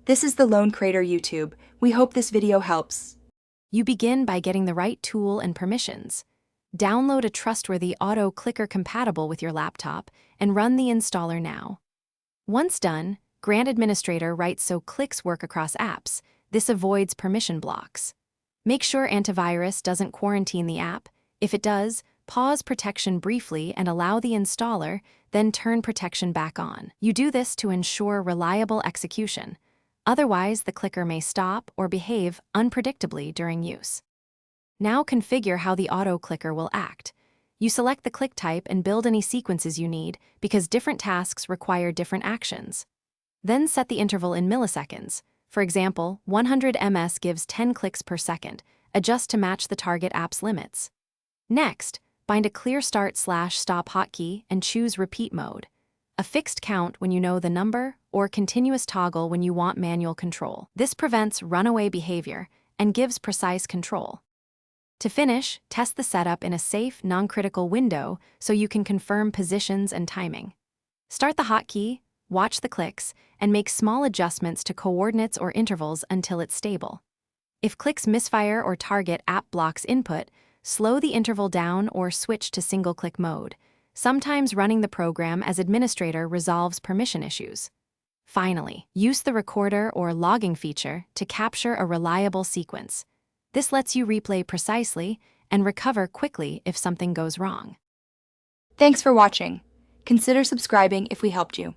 This is the Lone Creator YouTube. We hope this video helps. You begin by getting the right tool and permissions. Download a trustworthy auto clicker compatible with your laptop and run the installer now. Once done, grant administrator rights so clicks work across apps. This avoids permission blocks. Make sure antivirus doesn't quarantine the app. If it does, pause protection briefly and allow the installer, then turn protection back on. You do this to ensure reliable execution. Otherwise, the clicker may stop or behave unpredictably during use. Now configure how the auto clicker will act. You select the click type and build any sequences you need because different tasks require different actions. Then set the interval in milliseconds. For example, 100 ms gives 10 clicks per second. Adjust to match the target app's limits. Next, bind a clear start/stop hotkey and choose repeat mode. A fixed count when you know the number, or continuous toggle when you want manual control. This prevents runaway behavior and gives precise control. To finish, test the setup in a safe, non-critical window so you can confirm positions and timing. Start the hotkey, watch the clicks, and make small adjustments to coordinates or intervals until it's stable. If clicks misfire or target app blocks input, slow the interval down or switch to single-click mode. Sometimes running the program as administrator resolves permission issues. Finally, use the recorder or logging feature to capture a reliable sequence. This lets you replay precisely and recover quickly if something goes wrong. Thanks for watching. Consider subscribing if we helped you.